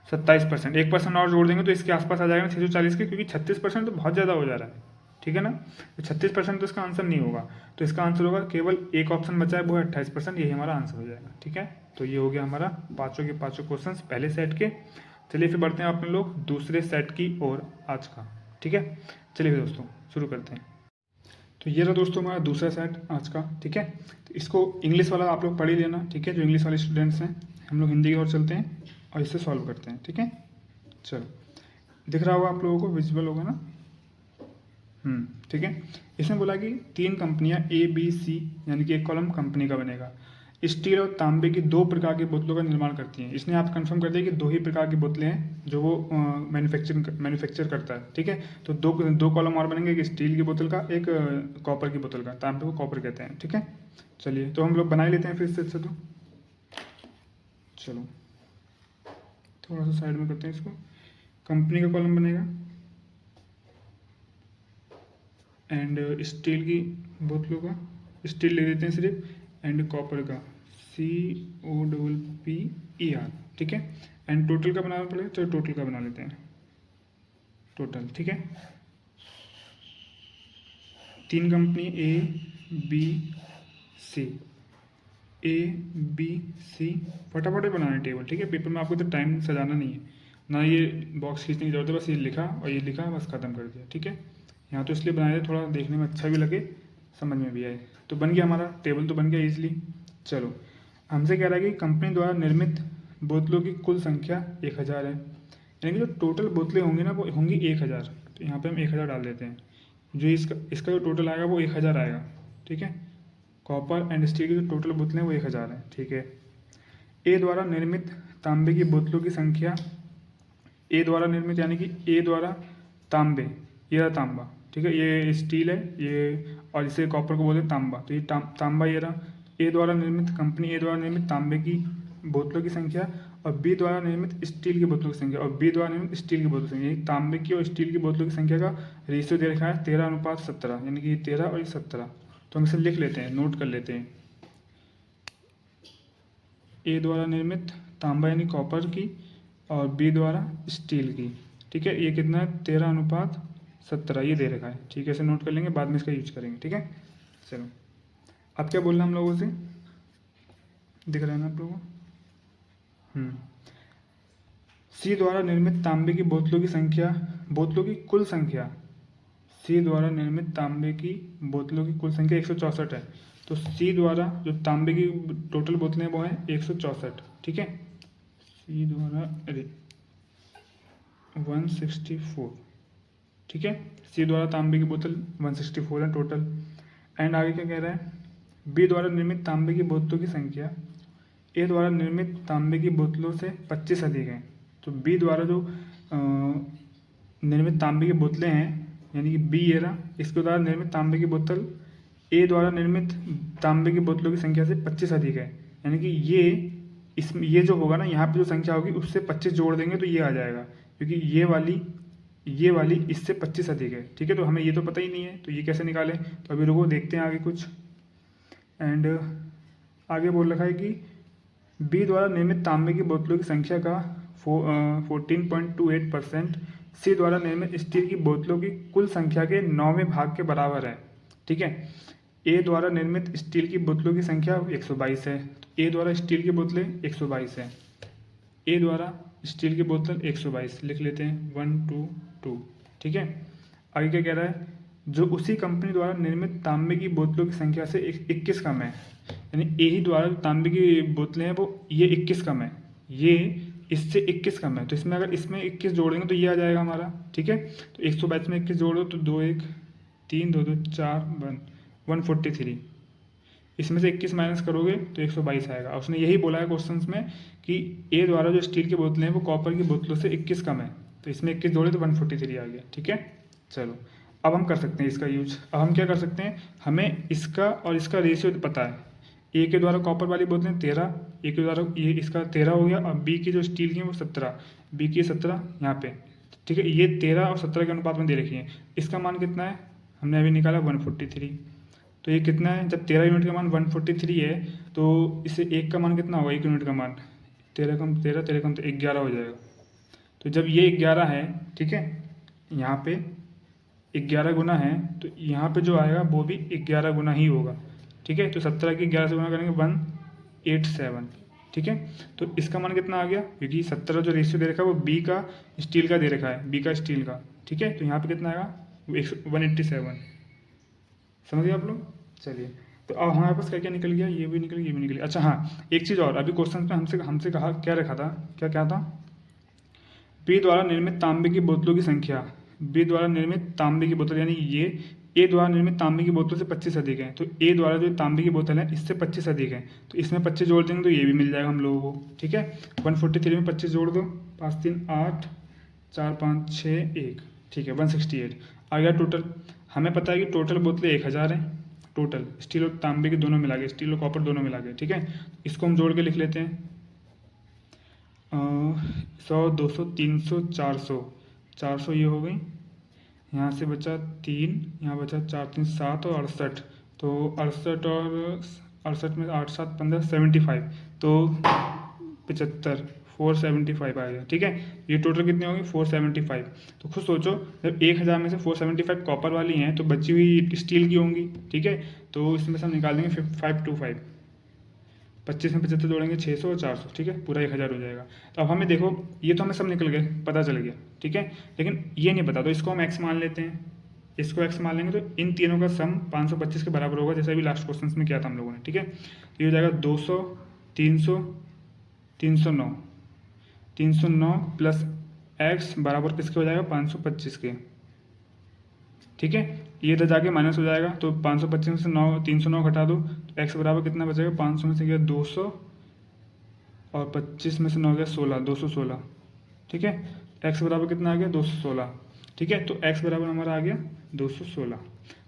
27%। 1% और जोड़ देंगे तो इसके आसपास आ जाएगा 640 के, क्योंकि 36% तो बहुत ज़्यादा हो जा रहा है, ठीक है ना। तो 36% तो इसका आंसर नहीं होगा, तो इसका आंसर होगा केवल एक ऑप्शन बचा है, वो है 28%, यही हमारा आंसर हो जाएगा, ठीक है। तो ये हो गया हमारा पाँचों के पाँचों क्वेश्चन पहले सेट के। चलिए फिर बढ़ते हैं अपने लोग दूसरे सेट की ओर आज का, ठीक है। चलिए फिर दोस्तों शुरू करते हैं। तो ये रहा दोस्तों हमारा दूसरा सेट आज का, ठीक है। तो इसको इंग्लिश वाला आप लोग पढ़ ही लेना, ठीक है, जो इंग्लिश वाले स्टूडेंट्स हैं। हम लोग हिंदी की ओर चलते हैं और इससे सॉल्व करते हैं, ठीक है। चलो, दिख रहा होगा आप लोगों को, विजिबल होगा ना। ठीक है। इसमें बोला कि 3 कंपनियां ए बी सी, यानी कि एक कॉलम कंपनी का बनेगा, स्टील और तांबे की 2 प्रकार की बोतलों का निर्माण करती हैं। इसने आप कंफर्म कर दिया कि 2 ही प्रकार की बोतलें हैं जो वो मैन्युफैक्चर करता है, ठीक है। तो दो कॉलम और बनेंगे, एक स्टील की बोतल का, एक कॉपर की बोतल का, तांबे को कॉपर कहते हैं, ठीक है। चलिए तो हम लोग बना ही लेते हैं फिर से तो चलो थोड़ा सा साइड में करते हैं इसको। कंपनी का कॉलम बनेगा एंड स्टील की बोतलों का, स्टील ले लेते हैं सिर्फ, एंड कॉपर का COPPER, ठीक है। एंड टोटल का बनाना पड़ेगा, चलो टोटल का बना लेते हैं, टोटल, ठीक है। 3 कंपनी A B C फटाफट बनाना है टेबल, ठीक है। पेपर में आपको तो टाइम सजाना नहीं है ना, ये बॉक्स खींचने की जरूरत है, बस ये लिखा और ये लिखा, बस खत्म कर दिया, ठीक है। यहाँ तो इसलिए बनाया थोड़ा देखने में अच्छा भी लगे, समझ में भी आए। तो बन गया हमारा टेबल, तो बन गया ईजिली। चलो, हमसे कह रहा है कि कंपनी द्वारा निर्मित बोतलों की कुल संख्या 1000 है, यानी कि जो टोटल बोतलें होंगी ना वो होंगी 1000। तो यहाँ पे हम 1000 डाल देते हैं, जो इसका जो टोटल आएगा वो 1000 आएगा, ठीक है। कॉपर एंड स्टील की जो टोटल बोतलें वो 1000 है, ठीक है। ए द्वारा निर्मित तांबे की बोतलों की संख्या, ए द्वारा निर्मित यानी कि ए द्वारा तांबे, ये रहा तांबा, ठीक है, ये स्टील है ये, और इसे कॉपर को बोलते हैं तांबा, तो ये तांबा ये रहा। ए द्वारा निर्मित, कंपनी ए द्वारा निर्मित तांबे की बोतलों की संख्या, और बी द्वारा निर्मित स्टील की बोतलों की संख्या, और बी द्वारा निर्मित स्टील की बोतलों की संख्या। यही तांबे की और स्टील की बोतलों की संख्या का रेशियो दे रखा है 13:17, यानी कि 13 और 17। तो हम इसे लिख लेते हैं, नोट कर लेते हैं। ए द्वारा निर्मित तांबा यानी कॉपर की, और बी द्वारा स्टील की, ठीक है। ये कितना है 13:17, ये दे रखा है, ठीक है। इसे नोट कर लेंगे, बाद में इसका यूज करेंगे, ठीक है। चलो, अब क्या बोलना हम लोगों से, दिख रहा है ना आप लोगों को। सी द्वारा निर्मित तांबे की बोतलों की संख्या, बोतलों की कुल संख्या, सी द्वारा निर्मित तांबे की बोतलों की कुल संख्या 164 है। तो सी द्वारा जो तांबे की टोटल बोतलें वो हैं 164, ठीक है। सी द्वारा 164, ठीक है। सी द्वारा तांबे की बोतल 164 है टोटल। एंड आगे क्या कह रहा है, बी द्वारा निर्मित तांबे की बोतलों की संख्या, ए द्वारा निर्मित तांबे की बोतलों से 25 अधिक है। तो बी द्वारा जो निर्मित तांबे की बोतलें हैं, यानी कि बी ये रहा, इसके द्वारा निर्मित तांबे की बोतल ए द्वारा निर्मित तांबे की बोतलों की संख्या से 25 अधिक है, यानी कि ये इसमें ये जो होगा ना, यहाँ पे जो संख्या होगी उससे 25 जोड़ देंगे तो ये आ जाएगा, क्योंकि ये वाली इससे 25 अधिक है। ठीक है, तो हमें ये तो पता ही नहीं है, तो ये कैसे निकालें? तो अभी रुको, देखते हैं आगे कुछ। एंड आगे बोल रखा है कि बी द्वारा निर्मित तांबे की बोतलों की संख्या का 14.28% सी द्वारा निर्मित स्टील की बोतलों की कुल संख्या के 9वें भाग के बराबर है। ठीक है, ए द्वारा निर्मित स्टील की बोतलों की संख्या 122 है, तो ए द्वारा स्टील की बोतलें 122 है, ए द्वारा स्टील की बोतल 122 लिख लेते हैं, 122। ठीक है, आगे क्या कह रहा है? जो उसी कंपनी द्वारा निर्मित तांबे की बोतलों की संख्या से 21 कम है, यानी ए ही द्वारा तांबे की बोतलें हैं वो ये 21 कम है, ये इससे 21 कम है, तो इसमें अगर इसमें 21 जोड़ेंगे तो ये आ जाएगा हमारा। ठीक है, तो 122 में 21 जोड़ो तो 2 1 3 2 2 4 143, इसमें से 21 माइनस करोगे तो 122 आएगा। उसने यही बोला है क्वेश्चंस में कि ए द्वारा जो स्टील की बोतलें हैं वो कॉपर की बोतलों से 21 कम है, तो इसमें 21 जोड़े तो 143 आ गया। ठीक है, चलो अब हम कर सकते हैं इसका यूज। अब हम क्या कर सकते हैं, हमें इसका और इसका रेशियो पता है। ए के द्वारा कॉपर वाली बोतलें 13, ए के द्वारा ये इसका 13 हो गया, और बी की जो स्टील की है वो 17, बी की 17 यहाँ पे। ठीक है, ये 13 और 17 के अनुपात में दे रखी है। इसका मान कितना है हमने अभी निकाला 143, तो ये कितना है? जब 13 यूनिट का मान 143 है तो इसे एक का मान कितना होगा? 1 यूनिट का मान 13 कम 13 13 कम तो 11 हो जाएगा। तो जब ये 11 है, ठीक है, यहाँ पे 11 गुना है तो यहाँ पे जो आएगा वो भी 11 गुना ही होगा। ठीक है, तो 17 की 11 से गुना करेंगे 187। ठीक है, तो इसका मान कितना आ गया? क्योंकि 17 जो रेशियो दे रखा है वो बी का स्टील का दे रखा है, बी का स्टील का। ठीक है, तो यहाँ पे कितना आएगा? 187। समझ गए आप लोग? चलिए, तो अब हमारे पास क्या क्या निकल गया? ये भी निकल गया, ये भी निकल गया। अच्छा हाँ, एक चीज़ और, अभी क्वेश्चन में हमसे कहा क्या रखा था, क्या क्या था? बी द्वारा निर्मित तांबे की बोतलों की संख्या, बी द्वारा निर्मित तांबे की बोतल, यानी ये ए द्वारा निर्मित तांबे की बोतलों से 25 अधिक है, तो ए द्वारा जो तांबे की बोतल है इससे 25 अधिक है, तो इसमें 25 जोड़ देंगे तो ये भी मिल जाएगा हम लोगों को। ठीक है, 143 में 25 जोड़ दो, 5 3 8 4 5 6 1, ठीक है 168 आ गया टोटल। हमें पता है कि टोटल बोतलें 1000 हैं, टोटल स्टील और तांबे के दोनों मिला के, स्टील और कॉपर दोनों मिला के। ठीक है, इसको हम जोड़ के लिख लेते हैं, 100 200 300 400, 400 ये हो गई, यहाँ से बचा 3, यहाँ बचा 4 3 7 और 68, तो 68 और 68 में 8 7 15 75, तो 75 475 आ गया। ठीक है, ये टोटल कितनी होगी? 475। तो खुद सोचो, जब 1000 में से 475 कॉपर वाली हैं तो बची हुई स्टील की होंगी। ठीक है, तो इसमें से हम निकाल देंगे 525, 25 में 75 जोड़ेंगे 600 और 400। ठीक है, पूरा 1000 हो जाएगा। तो अब हमें देखो, ये तो हमें सब निकल गए, पता चल गया। ठीक है, लेकिन ये नहीं पता, तो इसको हम x मान लेते हैं, इसको x मान लेंगे तो इन तीनों का सम 525 के बराबर होगा, जैसे अभी लास्ट क्वेश्चन में किया था हम लोगों ने। ठीक है, तो ये हो जाएगा 200 300 309, 309 प्लस x बराबर किसके हो जाएगा? 525 के। ठीक है, ये इधर जाके माइनस हो जाएगा, तो 525 में से 309 घटा दो तो x बराबर कितना बचेगा? 500 में से गया 200 और 25 में से 9 गया 16, 216। ठीक है, x बराबर कितना आ गया? 216। ठीक है, तो x बराबर हमारा आ गया 216।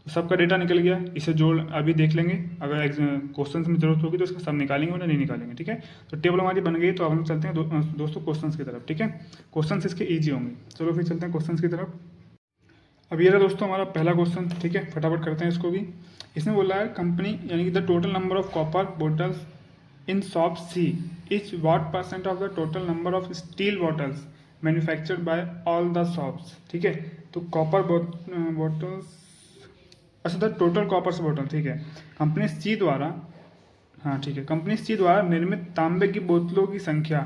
तो सबका डेटा निकल गया, इसे जोड़ अभी देख लेंगे, अगर क्वेश्चन में जरूरत होगी तो इसका सब निकालेंगे वरना नहीं निकालेंगे। ठीक है, तो टेबल हमारी बन गई, तो अब हम चलते हैं दोस्तों क्वेश्चन की तरफ। ठीक है, क्वेश्चन इसके ईजी होंगे। चलो फिर चलते हैं क्वेश्चन की तरफ। अब ये रहा दोस्तों हमारा पहला क्वेश्चन। ठीक है, फटाफट करते हैं इसको भी। इसमें बोला है कंपनी, यानी कि the total number of copper bottles in shop C is what % of the total number of steel bottles manufactured by all the shops. ठीक है, तो कॉपर बॉटल्स, अच्छा द टोटल कॉपर्स बॉटल। ठीक है, कंपनी सी द्वारा, हाँ ठीक है, कंपनी सी द्वारा निर्मित तांबे की बोतलों की संख्या,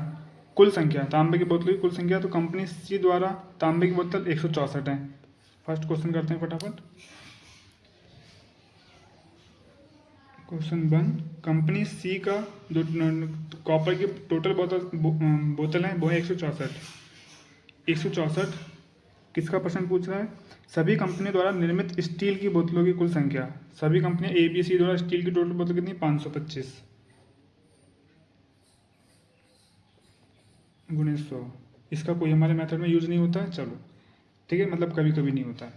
कुल संख्या, तांबे की बोतलों की कुल संख्या, तो कंपनी सी द्वारा तांबे की बोतल 164 है। फर्स्ट क्वेश्चन करते हैं फटाफट। क्वेश्चन 1, कंपनी सी का जो कॉपर की टोटल बोतल है वो है 164। 164 किसका % पूछ रहा है? सभी कंपनी द्वारा निर्मित स्टील की बोतलों की कुल संख्या, सभी कंपनियां ए बी सी द्वारा स्टील की टोटल बोतल कितनी? 525 गुणे 100। इसका कोई हमारे मेथड में यूज नहीं होता है। चलो ठीक है, मतलब कभी कभी नहीं होता है,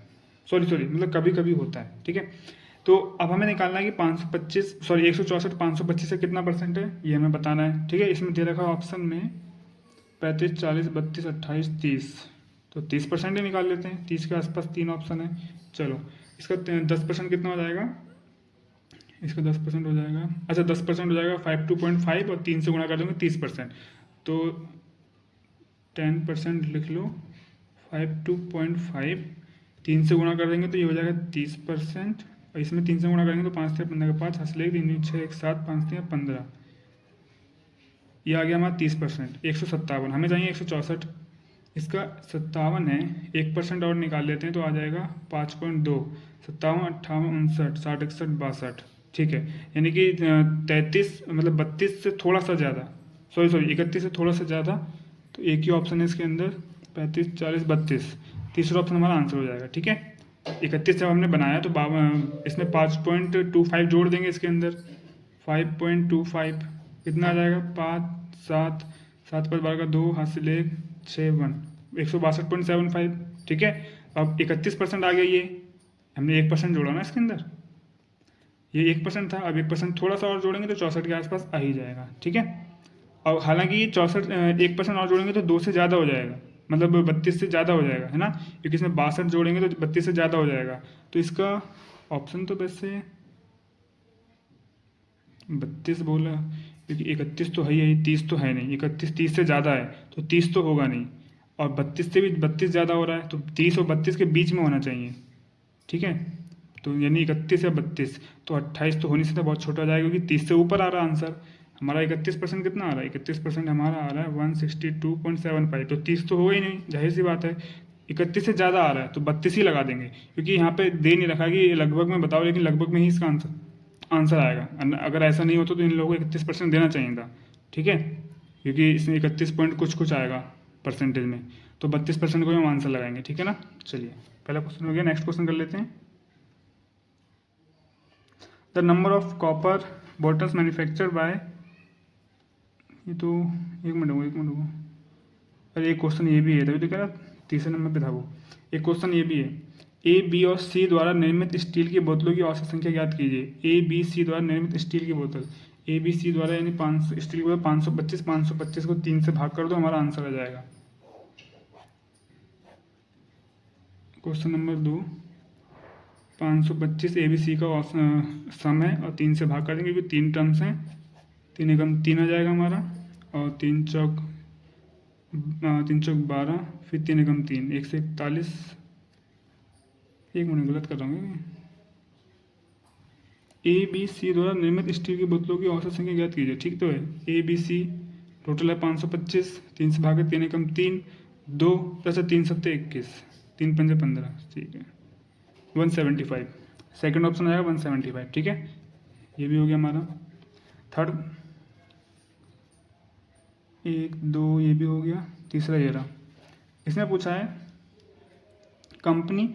सॉरी मतलब कभी कभी होता है। ठीक है, तो अब हमें निकालना है कि 164 525 से कितना परसेंट है, ये हमें बताना है। ठीक है, इसमें दे रखा है ऑप्शन में 35, 40, 32, 28, 30, तो 30% ही निकाल लेते हैं। 30 के आसपास 3 ऑप्शन है। चलो इसका 10% कितना हो जाएगा, इसका 10% हो जाएगा, अच्छा 10% हो जाएगा 52.5 और 3 से गुणा कर देंगे 30%, तो 10% लिख लो। 52.5 3 से गुणा कर देंगे तो ये हो जाएगा 30%, और इसमें 3 से गुणा करेंगे तो 5 से 15 का 5 हंसले 3 6 1 7 5 3 15, ये आ गया हमारा 30%। 157, हमें चाहिए 164, इसका 57 है, 1% और निकाल लेते हैं तो आ जाएगा 5.2, 57, 58, 59, 60, 61, 62। ठीक है, यानी कि 33 मतलब 32 से थोड़ा सा ज़्यादा, सॉरी 31 से थोड़ा सा ज़्यादा, तो एक ही ऑप्शन है इसके अंदर 35, 40, 32, तीसरा ऑप्शन हमारा आंसर हो जाएगा। ठीक है, 31 जब हमने बनाया तो इसमें 5.25 जोड़ देंगे इसके अंदर, 5.25 कितना आ जाएगा, 5, 7, 7 पर 12 का 2 हाथ से ले 6 1, 162.75। ठीक है, अब 31% आ गया, ये हमने 1% जोड़ा ना इसके अंदर, ये 1% था, अब 1% थोड़ा सा और जोड़ेंगे तो 64 के आसपास आ ही जाएगा। ठीक है, और हालांकि 64 1% और जोड़ेंगे तो 2 से ज़्यादा हो जाएगा, मतलब 32 से ज़्यादा हो जाएगा, है ना, क्योंकि इसमें 62 जोड़ेंगे तो 32 से ज़्यादा हो जाएगा। तो इसका ऑप्शन तो वैसे 32 बोला, क्योंकि 31 तो है ही, 30 तो है नहीं, 31 30 से ज़्यादा है तो 30 तो होगा नहीं, और 32 से भी 32 ज़्यादा हो रहा है, तो 30 और 32 के बीच में होना चाहिए। ठीक है, तो यानी 31 या 32, तो 28 तो हो नहीं सकता, बहुत छोटा हो जाएगा, क्योंकि 30 से ऊपर आ रहा है आंसर हमारा। 31% कितना आ रहा है, 31% हमारा आ रहा है 162.75, तो 30 तो होगा ही नहीं, जाहिर सी बात है। 31 से ज़्यादा आ रहा है तो 32 ही लगा देंगे, क्योंकि यहाँ पे दे नहीं रखा कि लगभग में बताओ, लेकिन लगभग में ही इसका आंसर आएगा। अगर ऐसा नहीं होता तो इन लोगों को 31% देना चाहिए था। ठीक है, क्योंकि इसमें 31 पॉइंट कुछ आएगा परसेंटेज में, तो 32% को हम आंसर लगाएंगे। ठीक है ना, चलिए पहला क्वेश्चन हो गया, नेक्स्ट क्वेश्चन कर लेते हैं। The number of copper bottles manufacture by, ये तो एक मिनट हो, अरे एक क्वेश्चन ये भी है, तभी तो कह रहा तीसरे नंबर पे था वो। एक क्वेश्चन ये भी है, ए बी और सी द्वारा निर्मित स्टील की बोतलों की औसत संख्या ज्ञात कीजिए। ए बी सी द्वारा निर्मित स्टील की बोतल, ए बी सी द्वारा यानी 500 स्टील की बोतल 525, 525 को 3 से भाग कर दो, हमारा आंसर आ जाएगा। Question number 2, 525 A B C का सम है और 3 से भाग कर देंगे, क्योंकि 3 टर्म्स हैं, 3 एकम 3 आ जाएगा हमारा, और 3 चौक 12, फिर 3 एकम 3, 141, एक मिनट गलत कर रहा हूँ, ए बी सी द्वारा निर्मित स्टील की बोतलों की औसत संख्या ज्ञात कीजिए। ठीक तो है, ए बी सी टोटल है 525, 3 से भागे 3 एकम 3, 2 प्लस 3 सत्ते 21, 3 पंजे 15, ठीक है 175, सेकंड ऑप्शन आएगा 175। ठीक है, ये भी हो गया हमारा। थर्ड 1 2 ये भी हो गया। तीसरा ये रहा, इसमें पूछा है कंपनी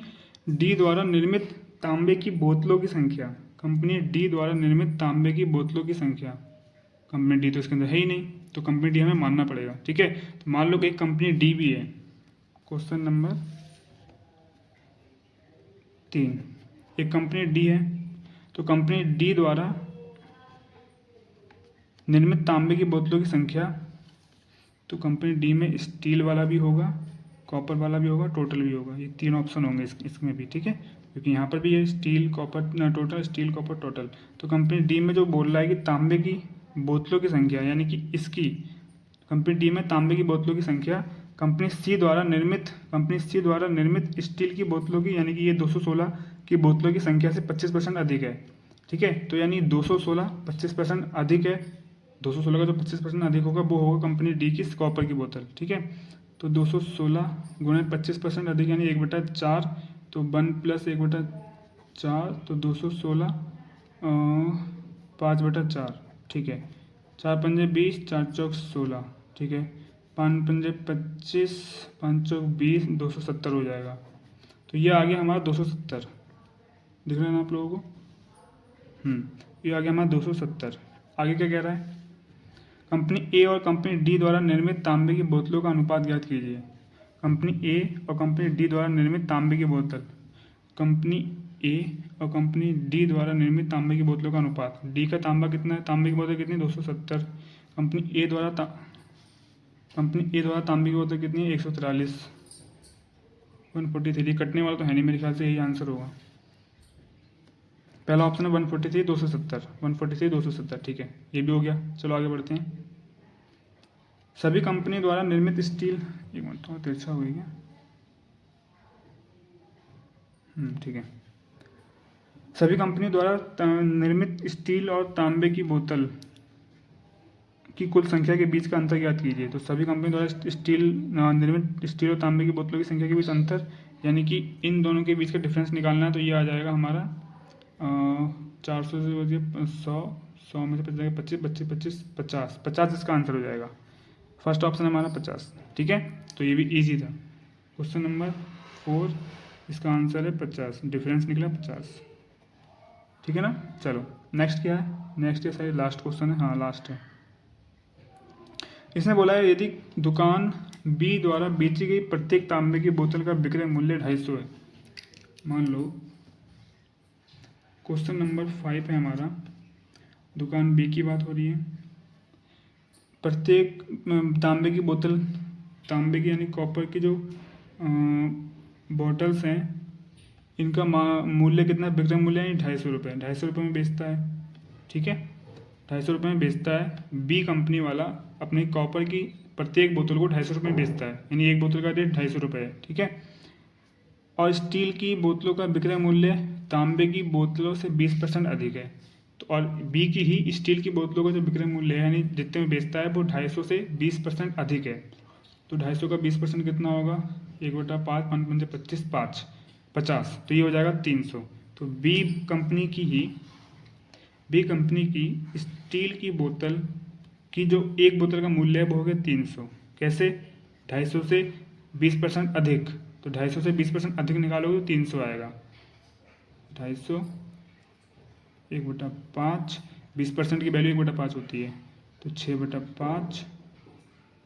डी द्वारा निर्मित तांबे की बोतलों की संख्या, कंपनी डी द्वारा निर्मित तांबे की बोतलों की संख्या। कंपनी डी तो इसके अंदर है ही नहीं, तो कंपनी डी हमें मानना पड़ेगा। ठीक है, तो मान लो कि एक कंपनी डी भी है। क्वेश्चन नंबर 3, एक कंपनी डी है, तो कंपनी डी द्वारा निर्मित तांबे की बोतलों की संख्या, तो कंपनी डी में स्टील वाला भी होगा, कॉपर वाला भी होगा, टोटल भी होगा, ये 3 ऑप्शन होंगे इसमें भी। ठीक है, क्योंकि यहाँ पर भी है steel copper total, steel copper total. तो कंपनी डी में जो बोल रहा है कि तांबे की बोतलों की संख्या, यानी कि इसकी कंपनी डी में तांबे की बोतलों की संख्या कंपनी सी द्वारा निर्मित स्टील की बोतलों की, यानी कि ये 216 की बोतलों की संख्या से 25% अधिक है। ठीक है, तो यानी 216 25% अधिक है, 216 का जो 25% अधिक होगा वो होगा कंपनी डी की कॉपर की बोतल। ठीक है, तो 216 गुणे 25% अधिक यानी 1/4, तो 1 + 1/4, तो 216 5/4। ठीक है, 4 पंजे 20, 4 चौक 16। ठीक है, 5 पंजे 25, 5 चौक 20, 270 हो जाएगा। तो ये आ गया हमारा 270, दिख रहा है ना आप लोगों को? ये आ गया हमारा 270। आगे क्या कह रहा है, कंपनी ए और कंपनी डी द्वारा निर्मित तांबे की बोतलों का अनुपात ज्ञात कीजिए। कंपनी ए और कंपनी डी द्वारा निर्मित तांबे की बोतल, कंपनी ए और कंपनी डी द्वारा निर्मित तांबे की बोतलों का अनुपात। डी का तांबा कितना है, तांबे की बोतल कितनी है 270। कंपनी ए द्वारा तांबे की बोतल कितनी है 143, 143। कटने वाला तो है नहीं, मेरे ख्याल से यही आंसर होगा। पहला ऑप्शन है 143 270, 143 270, ठीक है, ये भी हो गया। चलो आगे बढ़ते हैं। सभी कंपनी द्वारा निर्मित स्टील, एक मिनट थोड़ा तिरछा हो गया, ठीक है। सभी कंपनी द्वारा निर्मित स्टील और तांबे की बोतल की कुल संख्या के बीच का अंतर ज्ञात कीजिए। तो सभी कंपनी द्वारा निर्मित स्टील और तांबे की बोतलों की संख्या के बीच अंतर, यानी कि इन दोनों के बीच का डिफरेंस निकालना है। तो ये आ जाएगा हमारा 400 से बचिए 100, 100 में से 25, 25, 25, 50, 50 इसका आंसर हो जाएगा। फर्स्ट ऑप्शन हमारा 50, ठीक है। तो ये भी इजी था। क्वेश्चन नंबर 4, इसका आंसर है 50, डिफरेंस निकला 50, ठीक है ना। चलो नेक्स्ट क्या है, नेक्स्ट है सही लास्ट क्वेश्चन है, हाँ लास्ट है। इसने बोला है यदि दुकान बी द्वारा बेची गई प्रत्येक तांबे की बोतल का विक्रय मूल्य 250 है। मान लो क्वेश्चन नंबर 5 है हमारा, दुकान बी की बात हो रही है। प्रत्येक तांबे की बोतल, तांबे की यानी कॉपर की जो बॉटल्स हैं, इनका मूल्य कितना, विक्रय मूल्य यानी 250 रुपये, 250 रुपये में बेचता है, ठीक है। 250 रुपये में बेचता है बी कंपनी वाला, अपनी कॉपर की प्रत्येक बोतल को 250 रुपये में बेचता है, यानी एक बोतल का रेट 250 रुपये है, ठीक है। और स्टील की बोतलों का विक्रय मूल्य तांबे की बोतलों से 20% अधिक है। तो और बी की ही स्टील की बोतलों का जो विक्रय मूल्य है, यानी जितने में बेचता है, वो 250 से 20% अधिक है। तो 250 का 20% कितना होगा, 1/5, 5 पंजे 25, 5 50, तो ये हो जाएगा 300। तो बी कंपनी की स्टील की बोतल की जो एक बोतल का मूल्य है वो हो गया 300। कैसे, 250 से 20% अधिक, तो 250 से 20% अधिक निकालोगे तो 300 आएगा। 250 1/5, 20% की वैल्यू 1/5 होती है, तो 6/5,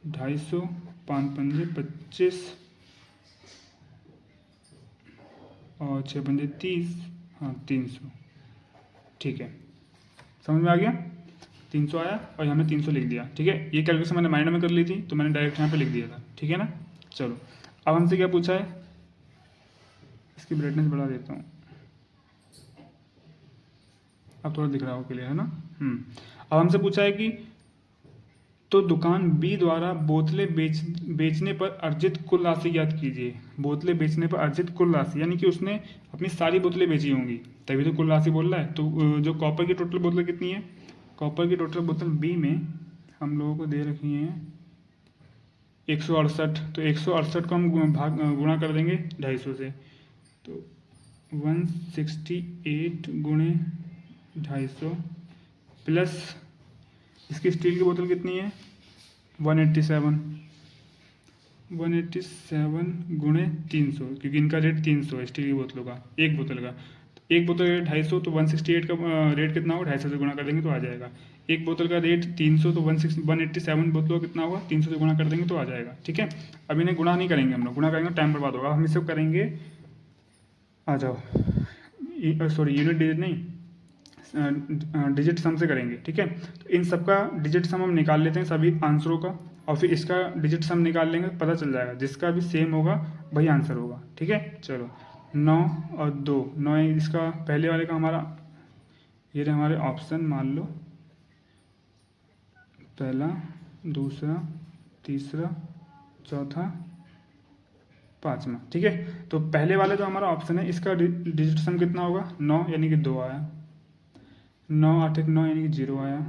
250, 5 पंजे 25 और 6 पंजे 30, हाँ 300, ठीक है। समझ में आ गया, 300 आया और यहाँ में 300 लिख दिया, ठीक है। ये कैलकुलेशन मैंने माइंड में कर ली थी, तो मैंने डायरेक्ट यहाँ पे लिख दिया था, ठीक है ना। चलो अब हमसे क्या पूछा है, इसकी ब्राइटनेस बढ़ा देता हूँ, अब थोड़ा दिख रहा हो क्लियर है ना। अब हमसे पूछा है कि तो दुकान बी द्वारा बोतलें बेचने पर अर्जित कुल राशि ज्ञात कीजिए। बोतलें बेचने पर अर्जित कुल राशि, यानी कि उसने अपनी सारी बोतलें बेची होंगी, तभी तो कुल राशि बोल रहा है। तो जो कॉपर की टोटल बोतलें कितनी है, कॉपर की टोटल बोतल बी में हम लोगों को दे रखी हैं 168, तो 168 को हम गुणा कर देंगे 250 से, तो 168 गुणे 250 प्लस इसकी स्टील की बोतल कितनी है 187 गुणे 300, क्योंकि इनका रेट 300 है स्टील की बोतलों का, एक बोतल का। तो एक बोतल का रेट 250, तो 168 का रेट कितना होगा, 250 से गुणा कर देंगे तो आ जाएगा। एक बोतल का रेट 300, तो 187 बोतलों का कितना होगा, 300 से गुणा कर देंगे तो आ जाएगा, ठीक है। अब इन्हें गुणा नहीं करेंगे हम लोग, गुणा करेंगे टाइम बर्बाद होगा। हम इसे करेंगे, आ जाओ, सॉरी यूनिट डिजिट नहीं, डिजिट सम से करेंगे, ठीक है। तो इन सब का डिजिट सम हम निकाल लेते हैं सभी आंसरों का, और फिर इसका डिजिट सम निकाल लेंगे, पता चल जाएगा, जिसका भी सेम होगा वही आंसर होगा, ठीक है। चलो 9 और 2, 9 इसका पहले वाले का हमारा, ये रहे हमारे ऑप्शन, मान लो पहला, दूसरा, तीसरा, चौथा, पाँचवा, ठीक है। तो पहले वाला जो हमारा ऑप्शन है, इसका डिजिट सम कितना होगा 9, यानी कि 2 आया, 9 8 1 9 यानी कि 0 आया,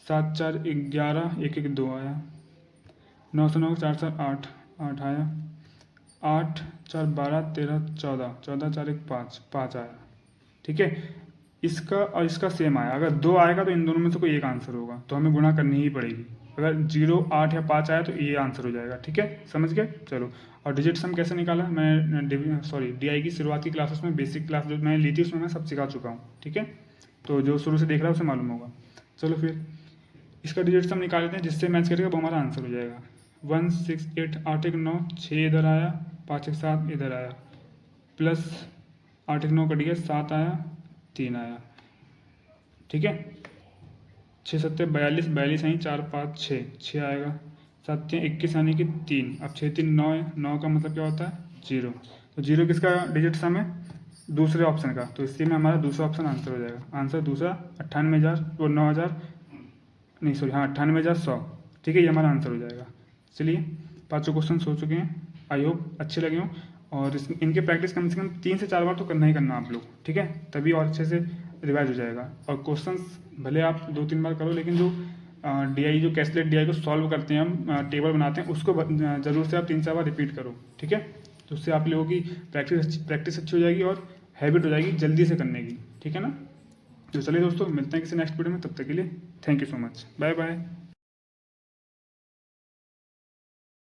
7 4 11 1 1 2 आया, 9 से 9 4 4 8 8 आया, 8 4 12 13 14 14 4 1 5 5 आया, ठीक है। इसका और इसका सेम आया, अगर 2 आएगा तो इन दोनों में से कोई एक आंसर होगा, तो हमें गुणा करनी ही पड़ेगी। अगर 0 8 या 5 आया तो ये आंसर हो जाएगा, ठीक है, समझ गए। चलो, और डिजिट सम कैसे निकाला, मैं सॉरी DI की शुरुआती क्लासेस में, बेसिक क्लास जो मैंने ली थी उसमें मैं सब सिखा चुका हूँ, ठीक है। तो जो शुरू से देख रहा है उसे मालूम होगा। चलो फिर इसका डिजिट सम निकाल लेते हैं, जिससे मैच करेगा वो हमारा आंसर हो जाएगा। 1 6 8 8 1 9, 6 इधर आया, 5 1 7 इधर आया, प्लस 8 1 9 कट गया, 7 आया, 3 आया, ठीक है। 6 7 42, 42 आई, 4 5 6, 6 आएगा, 7 3 21 यानी कि 3। अब 6 3 9 है, 9 का मतलब क्या होता है 0। तो 0 किसका डिजिट सम है, दूसरे ऑप्शन का, तो इसी में हमारा दूसरा ऑप्शन आंसर हो जाएगा। आंसर दूसरा 98,000 वो 9,000 नहीं सॉरी हाँ 98,100, ठीक है, ये हमारा आंसर हो जाएगा। चलिए 5 क्वेश्चन हो चुके हैं, आई होप अच्छे लगे हों। और इनके प्रैक्टिस कम से कम 3 से 4 बार तो करना ही करना आप लोग, ठीक है, तभी और अच्छे से रिवाइज हो जाएगा। और क्वेश्चंस भले आप 2 3 बार करो, लेकिन जो डीआई जो कैलकुलेट डीआई को सॉल्व करते हैं हम, टेबल बनाते हैं, उसको ज़रूर से आप 3 4 बार रिपीट करो, ठीक है। तो उससे आप लोगों की प्रैक्टिस अच्छी हो जाएगी और हैबिट हो जाएगी जल्दी से करने की, ठीक है ना। तो चलिए दोस्तों, मिलते हैं किसी नेक्स्ट वीडियो में, तब तक के लिए thank you so much, bye bye.